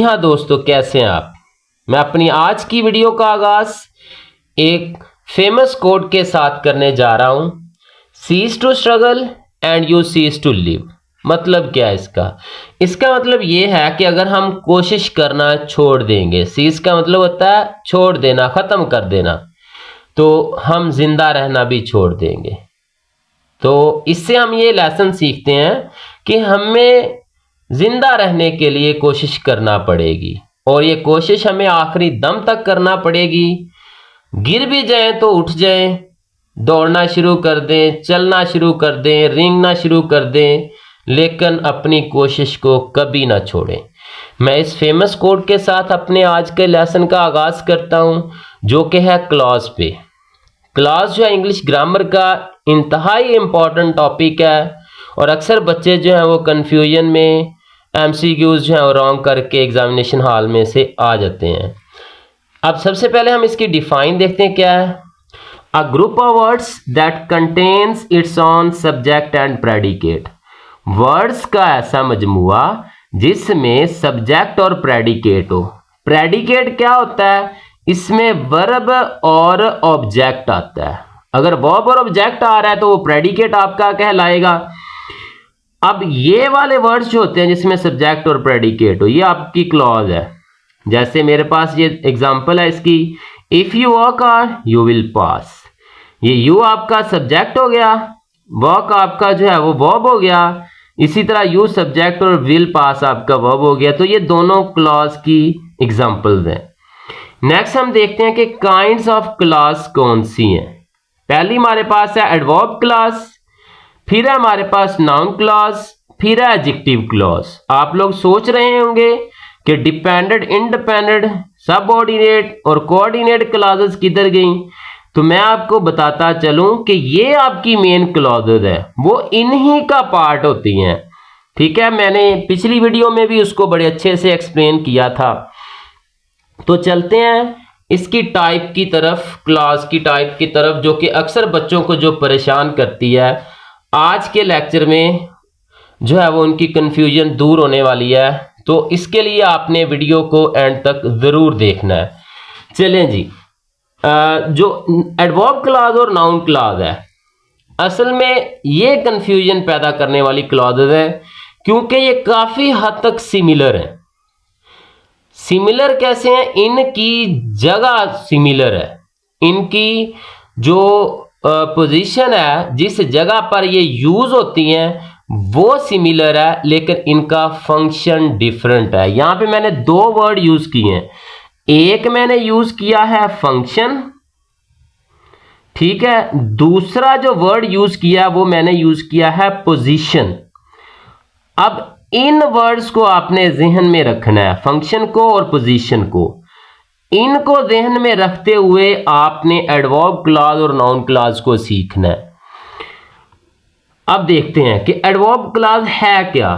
हाँ दोस्तों, कैसे हैं आप। मैं अपनी आज की वीडियो का आगाज एक फेमस कोट के साथ करने जा रहा हूं। Cease to struggle and you cease to live. मतलब क्या है इसका मतलब ये है कि अगर हम कोशिश करना छोड़ देंगे, सीज का मतलब होता है छोड़ देना, खत्म कर देना, तो हम जिंदा रहना भी छोड़ देंगे। तो इससे हम ये लेसन सीखते हैं कि हमें जिंदा रहने के लिए कोशिश करना पड़ेगी और ये कोशिश हमें आखिरी दम तक करना पड़ेगी। गिर भी जाएं तो उठ जाएं, दौड़ना शुरू कर दें, चलना शुरू कर दें, रेंगना शुरू कर दें, लेकिन अपनी कोशिश को कभी ना छोड़ें। मैं इस फेमस कोट के साथ अपने आज के लेसन का आगाज करता हूं, जो कि है क्लॉज पे। क्लॉज जो है इंग्लिश ग्रामर का इंतहाई इंपॉर्टेंट टॉपिक है और अक्सर बच्चे जो हैं वो कंफ्यूजन में एमसीक्यूज जो है वो रॉन्ग करके एग्जामिनेशन हॉल में से आ जाते हैं। अब सबसे पहले हम इसकी डिफाइन देखते हैं क्या है। अ group of words that contains its own subject and predicate. Words का ऐसा मजमुआ जिसमें सब्जेक्ट और प्रेडिकेट हो। प्रेडिकेट क्या होता है? इसमें वर्ब और ऑब्जेक्ट आता है। अगर वर्ब और ऑब्जेक्ट आ रहा है तो वो प्रेडिकेट आपका कहलाएगा। अब ये वाले वर्ड्स जो होते हैं जिसमें सब्जेक्ट और प्रेडिकेट हो, ये आपकी क्लॉज है। जैसे मेरे पास ये एग्जांपल है इसकी, if you work hard you will pass. ये यू आपका सब्जेक्ट हो गया, वर्क आपका जो है वो वर्ब हो गया। इसी तरह यू सब्जेक्ट और विल पास आपका वर्ब हो गया। तो ये दोनों क्लॉज की एग्जांपल्स हैं। नेक्स्ट हम देखते हैं कि काइंड्स ऑफ क्लॉज कौन सी हैं। पहली हमारे पास है एडवर्ब क्लॉज, फिर है हमारे पास नाउन क्लॉज, फिर है एडजेक्टिव क्लॉज। आप लोग सोच रहे होंगे कि डिपेंडेंट, इंडिपेंडेंट, सबऑर्डिनेट और कोऑर्डिनेट क्लॉजेस किधर गई। तो मैं आपको बताता चलूं कि ये आपकी मेन क्लॉजेस है, वो इन्हीं का पार्ट होती हैं। ठीक है, मैंने पिछली वीडियो में भी उसको बड़े अच्छे से एक्सप्लेन किया था। तो चलते हैं इसकी टाइप की तरफ, क्लॉज की टाइप की तरफ, जो कि अक्सर बच्चों को जो परेशान करती है। आज के लेक्चर में जो है वो उनकी कंफ्यूजन दूर होने वाली है, तो इसके लिए आपने वीडियो को एंड तक जरूर देखना है। चलें जी, जो एडवर्ब क्लॉज और नाउन क्लॉज है, असल में ये कंफ्यूजन पैदा करने वाली क्लॉजेज है, क्योंकि ये काफी हद तक सिमिलर है। सिमिलर कैसे हैं? इनकी जगह सिमिलर है, इनकी जो पोजीशन है, जिस जगह पर ये यूज होती हैं वो सिमिलर है, लेकिन इनका फंक्शन डिफरेंट है। यहां पे मैंने दो वर्ड यूज किए हैं। एक मैंने यूज किया है फंक्शन, ठीक है। दूसरा जो वर्ड यूज किया वो मैंने यूज किया है पोजीशन। अब इन वर्ड्स को आपने जहन में रखना है, फंक्शन को और पोजीशन को। इनको जहन में रखते हुए आपने एडवर्ब क्लॉज और नाउन क्लॉज को सीखना है। अब देखते हैं कि एडवर्ब क्लॉज है क्या।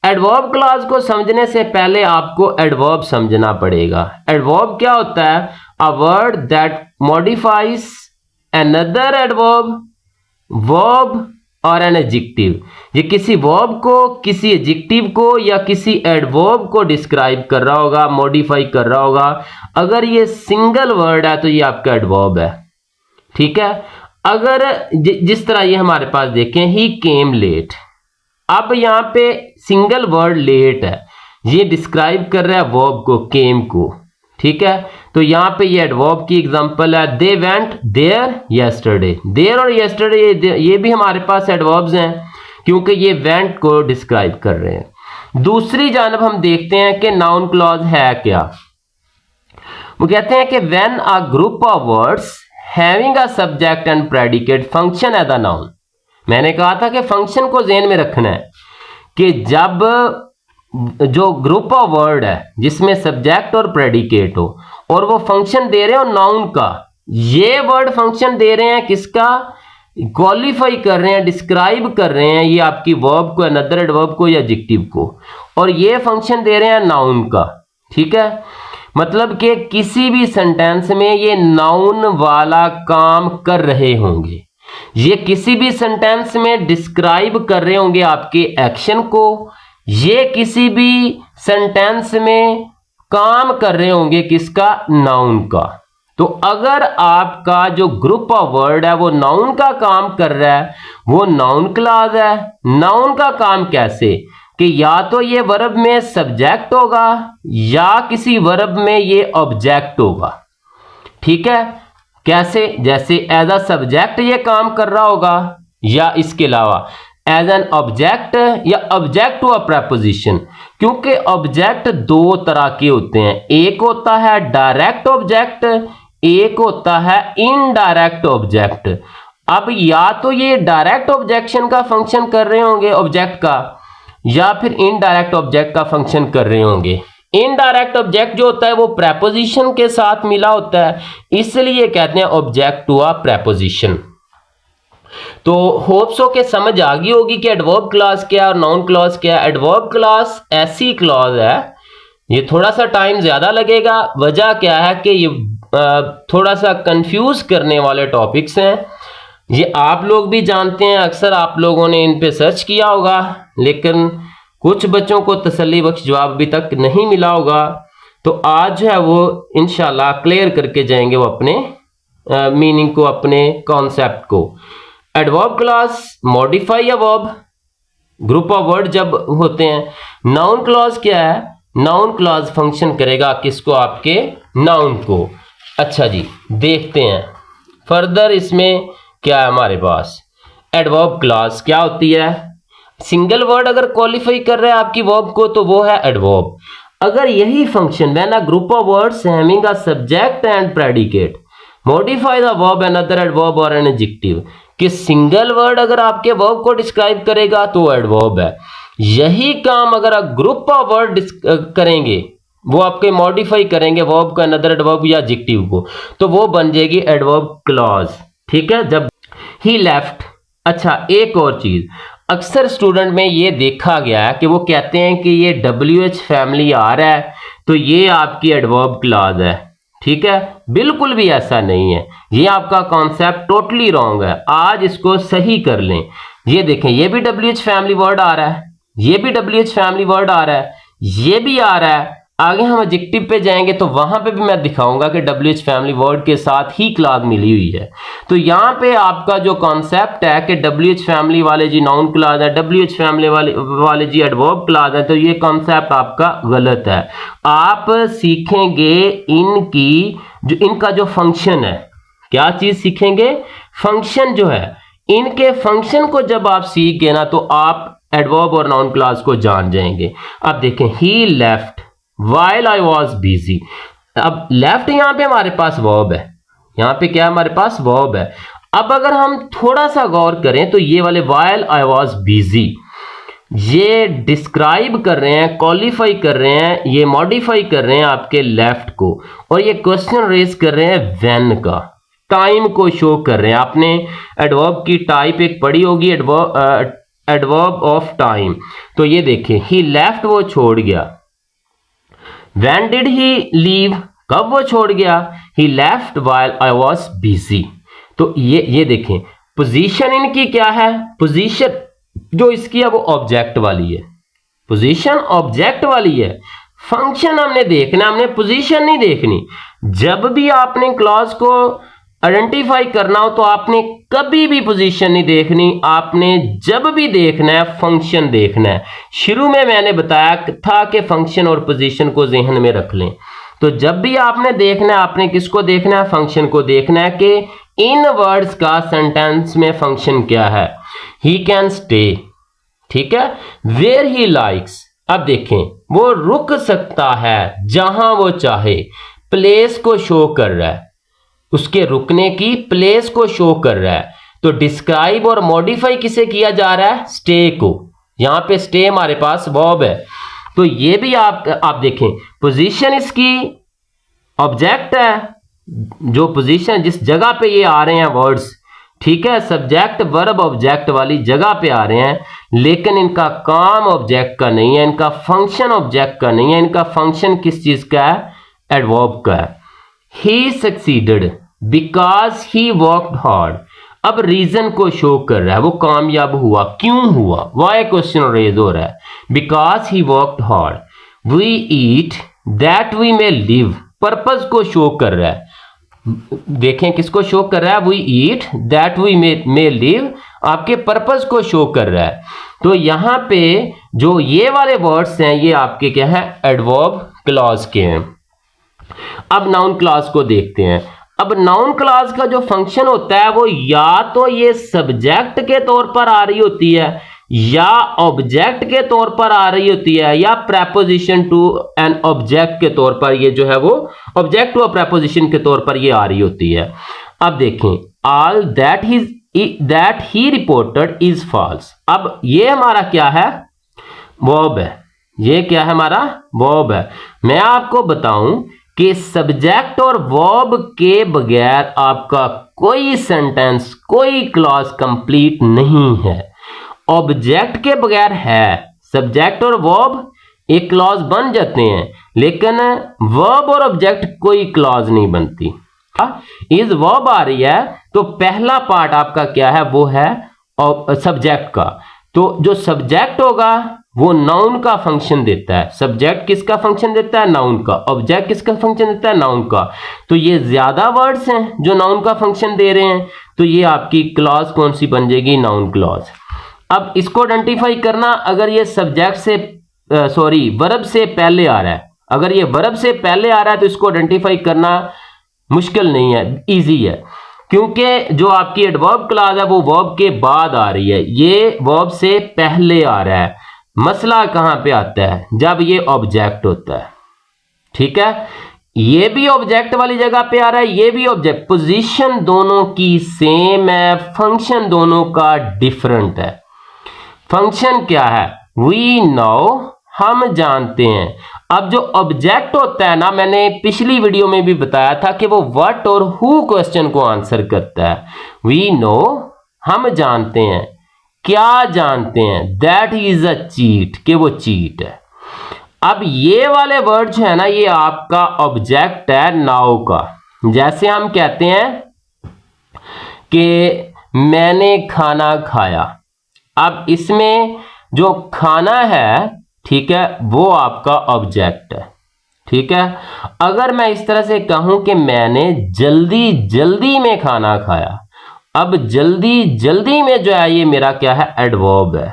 एडवर्ब क्लॉज को समझने से पहले आपको एडवर्ब समझना पड़ेगा। एडवर्ब क्या होता है? A word that modifies another adverb, verb और एन एडजेक्टिव। ये किसी वर्ब को, किसी एडजेक्टिव को या किसी एडवर्ब को डिस्क्राइब कर रहा होगा, मॉडिफाई कर रहा होगा। अगर ये सिंगल वर्ड है तो ये आपका एडवर्ब है, ठीक है। अगर जिस तरह ये हमारे पास देखें, ही केम लेट। अब यहां पे सिंगल वर्ड लेट है, ये डिस्क्राइब कर रहा है वर्ब को, केम को, ठीक है। तो यहां पे ये एडवर्ब की एग्जांपल है, they went there yesterday. There और यस्टरडे ये भी हमारे पास एडवर्ब्स हैं, क्योंकि ये वेंट को डिस्क्राइब कर रहे हैं। दूसरी जानब हम देखते हैं कि नाउन क्लॉज है क्या। वो कहते हैं कि when a group of words having a subject and predicate function as a noun. मैंने कहा था कि फंक्शन को ज़हन में रखना है कि जब जो ग्रुप ऑफ वर्ड है जिसमें सब्जेक्ट और प्रेडिकेट हो और वो फंक्शन दे रहे हो नाउन का, ये वर्ड फंक्शन दे रहे हैं किसका? क्वालिफाई कर रहे हैं, डिस्क्राइब कर रहे हैं ये आपकी वर्ब को, अनदर एडवर्ब को या एडजेक्टिव को, और ये फंक्शन दे रहे हैं नाउन का, ठीक है। मतलब कि किसी भी सेंटेंस में ये नाउन वाला काम कर रहे होंगे। ये किसी भी सेंटेंस में डिस्क्राइब कर रहे होंगे आपके एक्शन को, ये किसी भी सेंटेंस में काम कर रहे होंगे किसका, नाउन का। तो अगर आपका जो ग्रुप ऑफ वर्ड है वो नाउन का काम कर रहा है, वो नाउन क्लॉज है। नाउन का काम कैसे कि या तो ये वर्ब में सब्जेक्ट होगा या किसी वर्ब में ये ऑब्जेक्ट होगा। ठीक है, कैसे, जैसे एज अ सब्जेक्ट ये काम कर रहा होगा या इसके अलावा एज एन ऑब्जेक्ट या ऑब्जेक्ट टू अ प्रेपोजिशन। क्योंकि ऑब्जेक्ट दो तरह के होते हैं, एक होता है डायरेक्ट ऑब्जेक्ट, एक होता है इनडायरेक्ट ऑब्जेक्ट। अब या तो ये डायरेक्ट ऑब्जेक्शन का फंक्शन कर रहे होंगे ऑब्जेक्ट का, या फिर इनडायरेक्ट ऑब्जेक्ट का फंक्शन कर रहे होंगे। इनडायरेक्ट ऑब्जेक्ट जो होता है वो प्रेपोजिशन के साथ मिला होता है, इसलिए कहते हैं ऑब्जेक्ट टू अ प्रेपोजिशन। तो होप सो के समझ आ गई होगी कि एडवर्ब क्लॉज क्या है और नाउन क्लॉज क्या है। एडवर्ब क्लॉज ऐसी क्लॉज है, ये थोड़ा सा टाइम ज्यादा लगेगा। वजह क्या है कि ये थोड़ा सा कंफ्यूज करने वाले टॉपिक्स हैं। ये आप लोग भी जानते हैं, अक्सर आप लोगों ने इन पे सर्च किया होगा, लेकिन कुछ बच्चों को तसल्ली बख्श जवाब अभी तक नहीं मिला होगा। तो आज जो है वो इंशाल्लाह क्लियर करके जाएंगे वो अपने मीनिंग को, अपने कॉन्सेप्ट को। Adverb clause modify a verb, group of word जब होते हैं। नाउन क्लॉज क्या है, नाउन क्लॉज फंक्शन करेगा किसको, आपके नाउन को। अच्छा जी, देखते हैं फर्दर इसमें क्या है हमारे पास। एडवर्ब क्लॉज क्या होती है, सिंगल वर्ड अगर क्वालिफाई कर रहा है आपकी वर्ब को तो वो है एडवर्ब। अगर यही function when a group of words having a subject and predicate modify the verb another adverb और एन एडजेक्टिव, कि सिंगल वर्ड अगर आपके वर्ब को डिस्क्राइब करेगा तो एडवर्ब है। यही काम अगर ग्रुप ऑफ वर्ड करेंगे, वो आपके मॉडिफाई करेंगे वर्ब का अनदर एडवर्ब या एडजेक्टिव को, तो वो बन जाएगी एडवर्ब क्लॉज। ठीक है, जब ही लेफ्ट। अच्छा, एक और चीज अक्सर स्टूडेंट में ये देखा गया है कि वो कहते हैं कि ये WH फैमिली आ रहा है तो ये आपकी एडवर्ब क्लॉज है। ठीक है, बिल्कुल भी ऐसा नहीं है, ये आपका कॉन्सेप्ट टोटली रॉन्ग है। आज इसको सही कर लें। ये देखें, ये भी WH फैमिली वर्ड आ रहा है, ये भी WH फैमिली वर्ड आ रहा है, ये भी आ रहा है। आगे हम एडजेक्टिव पे जाएंगे तो वहां पे भी मैं दिखाऊंगा कि WH फैमिली वर्ड के साथ ही क्लॉज मिली हुई है। तो यहाँ पे आपका जो कॉन्सेप्ट है कि WH फैमिली वाले जी नाउन क्लॉज है, WH फैमिली वाले जी एडवर्ब क्लॉज है, तो ये कॉन्सेप्ट आपका गलत है। आप सीखेंगे इनका जो फंक्शन है, क्या चीज सीखेंगे, फंक्शन जो है, इनके फंक्शन को जब आप सीख गए ना तो आप एडवर्ब और नाउन क्लॉज को जान जाएंगे। अब देखें, he left while I was busy। अब लेफ्ट यहां पे हमारे पास वर्ब है, यहां पे क्या हमारे पास वर्ब है। अब अगर हम थोड़ा सा गौर करें तो ये वाले while I was busy ये डिस्क्राइब कर रहे हैं, क्वालिफाई कर रहे हैं, ये मॉडिफाई कर रहे हैं आपके लेफ्ट को, और ये क्वेश्चन रेज कर रहे हैं व्हेन का, टाइम को शो कर रहे हैं। आपने एडवर्ब की टाइप एक पढ़ी होगी, एडवर्ब ऑफ टाइम। तो ये देखिए, ही लेफ्ट वो छोड़ गया। When did he leave? कब वो छोड़ गया? He left while I was busy। तो ये देखें, पोजीशन इनकी क्या है, पोजीशन जो इसकी है वो ऑब्जेक्ट वाली है, पोजीशन ऑब्जेक्ट वाली है। फंक्शन हमने देखना, हमने पोजीशन नहीं देखनी। जब भी आपने क्लॉज को आइडेंटिफाई करना हो तो आपने कभी भी पोजीशन नहीं देखनी, आपने जब भी देखना है फंक्शन देखना है। शुरू में मैंने बताया था कि फंक्शन और पोजीशन को जहन में रख लें। तो जब भी आपने देखना है, आपने किसको देखना है, फंक्शन को देखना है कि इन वर्ड्स का सेंटेंस में फंक्शन क्या है। ही कैन स्टे, ठीक है, वेयर ही लाइक्स। अब देखें, वो रुक सकता है जहां वो चाहे, प्लेस को शो कर रहा है, उसके रुकने की प्लेस को शो कर रहा है। तो डिस्क्राइब और मॉडिफाई किसे किया जा रहा है, स्टे को। यहां पे स्टे हमारे पास वर्ब है। तो ये भी आप देखें, पोजीशन इसकी ऑब्जेक्ट है, जो पोजीशन जिस जगह पे ये आ रहे हैं वर्ड्स, ठीक है, सब्जेक्ट वर्ब ऑब्जेक्ट वाली जगह पे आ रहे हैं, लेकिन इनका काम ऑब्जेक्ट का नहीं है, इनका फंक्शन ऑब्जेक्ट का नहीं है। इनका फंक्शन किस चीज का है, एडवर्ब का है। He succeeded because he worked hard। अब रीजन को शो कर रहा है, वो कामयाब हुआ, क्यों हुआ, वाई क्वेश्चन रेज हो रहा है, because he worked hard। We eat that we may live, purpose को शो कर रहा है। देखें किसको शो कर रहा है, we eat, that we may live आपके पर्पस को शो कर रहा है। तो यहां पे जो ये वाले वर्ड्स हैं ये आपके क्या है, एडवर्ब क्लॉज के हैं। अब नाउन क्लॉज को देखते हैं। अब नाउन क्लॉज का जो फंक्शन होता है वो या तो ये सब्जेक्ट के तौर पर आ रही होती है, या ऑब्जेक्ट के तौर पर आ रही होती है, या प्रेपोजिशन टू एन ऑब्जेक्ट के तौर पर ये जो है वो ऑब्जेक्ट व प्रेपोजिशन के तौर पर ये आ रही होती है। अब देखें, all that he reported is false. अब ये हमारा क्या है, वर्ब है। ये क्या है, हमारा वर्ब है। मैं आपको बताऊं कि सब्जेक्ट और वर्ब के बगैर आपका कोई सेंटेंस, कोई क्लॉज कंप्लीट नहीं है। ऑब्जेक्ट के बगैर है, सब्जेक्ट और वर्ब एक क्लॉज बन जाते हैं, लेकिन वर्ब और ऑब्जेक्ट कोई क्लॉज नहीं बनती। इस वर्ब आ रही है तो पहला पार्ट आपका क्या है, वो है सब्जेक्ट का। तो जो सब्जेक्ट होगा वो नाउन का फंक्शन देता है। सब्जेक्ट किसका फंक्शन देता है, नाउन का। ऑब्जेक्ट किसका फंक्शन देता है, नाउन का। तो ये ज्यादा वर्ड्स हैं जो नाउन का फंक्शन दे रहे हैं, तो ये आपकी क्लॉज कौन सी बन जाएगी, नाउन क्लॉज। अब इसको आइडेंटिफाई करना, अगर ये सब्जेक्ट से वर्ब से पहले आ रहा है, अगर ये वर्ब से पहले आ रहा है तो इसको आइडेंटिफाई करना मुश्किल नहीं है, इजी है, क्योंकि जो आपकी एडवर्ब क्लॉज है वो वर्ब के बाद आ रही है, ये वर्ब से पहले आ रहा है। मसला कहां पे आता है, जब ये ऑब्जेक्ट होता है। ठीक है, ये भी ऑब्जेक्ट वाली जगह पे आ रहा है, ये भी ऑब्जेक्ट। पोजीशन दोनों की सेम है, फंक्शन दोनों का डिफरेंट है। फंक्शन क्या है, वी नो, हम जानते हैं। अब जो ऑब्जेक्ट होता है ना, मैंने पिछली वीडियो में भी बताया था कि वो व्हाट और हु क्वेश्चन को आंसर करता है। वी नो, हम जानते हैं। क्या जानते हैं, दैट इज अ चीट, कि वो चीट है। अब ये वाले वर्ड जो है ना, ये आपका ऑब्जेक्ट है नाउ का। जैसे हम कहते हैं कि मैंने खाना खाया। अब इसमें जो खाना है, ठीक है, वो आपका ऑब्जेक्ट है। ठीक है, अगर मैं इस तरह से कहूं कि मैंने जल्दी जल्दी में खाना खाया, अब जल्दी जल्दी में जो है ये मेरा क्या है, एडवर्ब है।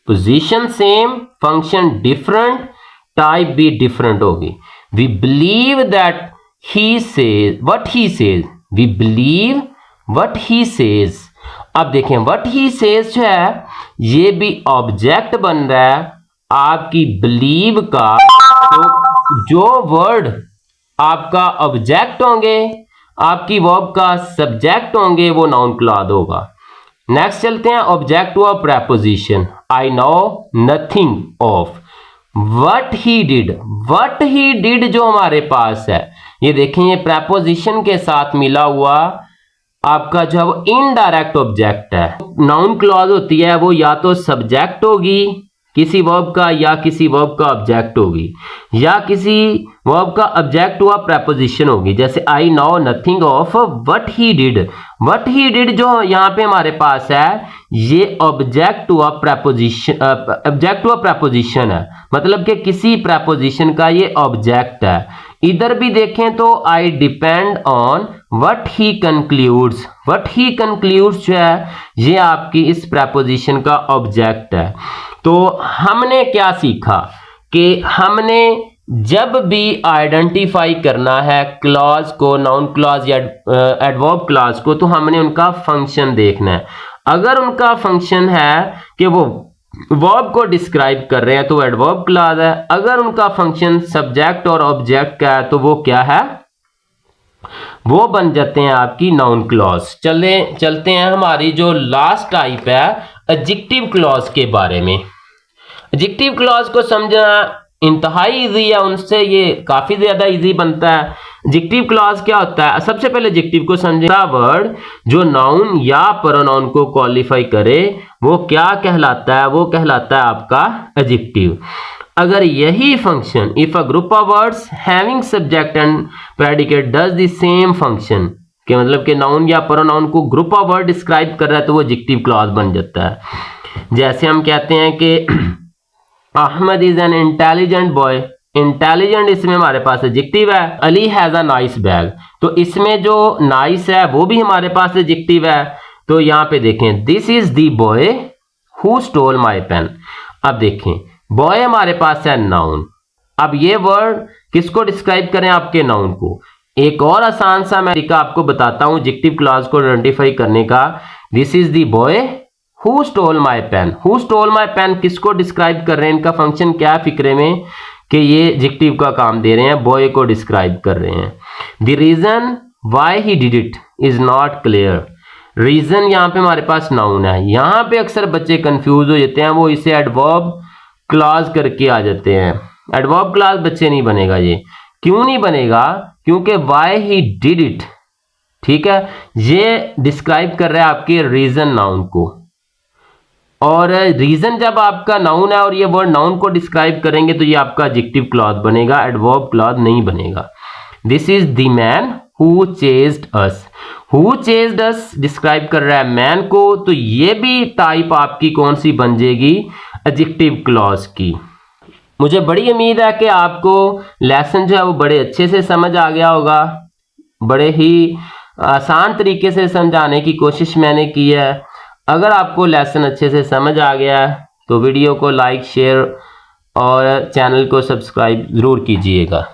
Position same, function different, type भी डिफरेंट होगी। We believe that he says what he says, we believe what he says. अब देखें, व्हाट ही सेज जो है ये भी ऑब्जेक्ट बन रहा है आपकी बिलीव का। तो जो वर्ड आपका ऑब्जेक्ट होंगे, आपकी वर्ब का सब्जेक्ट होंगे, वो नाउन क्लॉज होगा। नेक्स्ट चलते हैं, ऑब्जेक्ट व preposition. I know nothing of what he did. What he did जो हमारे पास है, ये देखें, ये प्रेपोजिशन के साथ मिला हुआ आपका जो है वो इनडायरेक्ट ऑब्जेक्ट है। नाउन क्लॉज होती है वो या तो सब्जेक्ट होगी किसी वर्ब का, या किसी वर्ब का ऑब्जेक्ट होगी, या किसी वर्ब का ऑब्जेक्ट हुआ प्रेपोजिशन होगी। जैसे I know nothing of what he did. What he did जो यहाँ पे हमारे पास है, ये ऑब्जेक्ट हुआ प्रेपोजिशन, ऑब्जेक्ट हुआ प्रेपोजिशन है, मतलब कि किसी प्रेपोजिशन का ये ऑब्जेक्ट है। इधर भी देखें तो I depend on what he concludes. What he concludes जो है ये आपकी इस प्रेपोजिशन का ऑब्जेक्ट है। तो हमने क्या सीखा कि हमने जब भी आइडेंटिफाई करना है क्लॉज को, नाउन क्लॉज या एडवर्ब क्लॉज को, तो हमने उनका फंक्शन देखना है। अगर उनका फंक्शन है कि वो वर्ब को डिस्क्राइब कर रहे हैं तो एडवर्ब क्लॉज है। अगर उनका फंक्शन सब्जेक्ट और ऑब्जेक्ट का है तो वो क्या है, वो बन जाते हैं आपकी नाउन क्लॉज। चलते हैं हमारी जो लास्ट टाइप है एडजेक्टिव क्लॉज के बारे में। एडजेक्टिव क्लॉज को समझना इंतहाई इजी है, उनसे ये काफी ज्यादा इजी बनता है। एडजेक्टिव क्लॉज क्या होता है, सबसे पहले एडजेक्टिव को समझना। वर्ड जो नाउन या प्रोनाउन को क्वालिफाई करे वो क्या कहलाता है, वो कहलाता है आपका एडजेक्टिव। अगर यही function, if a group of words having subject and predicate does the same function, के मतलब कि नाउन या प्रोनाउन को ग्रुप ऑफ वर्ड डिस्क्राइब कर रहा है तो वो एडजेक्टिव क्लॉज बन जाता है। जैसे हम कहते हैं कि Ahmad is an intelligent boy intelligent इसमें हमारे पास एडजेक्टिव है। Ali has a nice bag, तो इसमें जो नाइस है वो भी हमारे पास एडजेक्टिव है। तो यहां पे देखें, this is the boy who stole my pen. अब देखें, बॉय हमारे पास है नाउन। अब ये वर्ड किसको डिस्क्राइब करें? आपके नाउन को। एक और आसान सा मैं तरीका आपको बताता हूं एडजेक्टिव क्लॉज को आइडेंटिफाई करने का। This is the boy who stole my pen. Who stole my pen किसको डिस्क्राइब कर रहे हैं? इनका फंक्शन क्या है फिक्रे में कि ये एडजेक्टिव का काम दे रहे हैं, बॉय को डिस्क्राइब कर रहे हैं। The reason why he did it is not clear. Reason यहां पे हमारे पास नाउन है। यहां पे अक्सर बच्चे कंफ्यूज हो जाते हैं, वो इसे एडवर्ब क्लॉज करके आ जाते हैं। एडवर्ब क्लॉज बच्चे नहीं बनेगा ये। क्यों नहीं बनेगा? क्योंकि व्हाई ही डिड इट, ठीक है, ये डिस्क्राइब कर रहा है आपके रीजन नाउन को। और रीजन जब आपका नाउन है और ये वर्ड नाउन को डिस्क्राइब करेंगे तो ये आपका एडजेक्टिव क्लॉज बनेगा, एडवर्ब क्लॉज नहीं बनेगा। This is the man who chased us. Who chased us describe कर रहा है मैन को, तो ये भी टाइप आपकी कौन सी बन जाएगी? एडजेक्टिव क्लॉज की। मुझे बड़ी उम्मीद है कि आपको लेसन जो है वो बड़े अच्छे से समझ आ गया होगा। बड़े ही आसान तरीके से समझाने की कोशिश मैंने की है। अगर आपको लेसन अच्छे से समझ आ गया है तो वीडियो को लाइक, शेयर और चैनल को सब्सक्राइब ज़रूर कीजिएगा।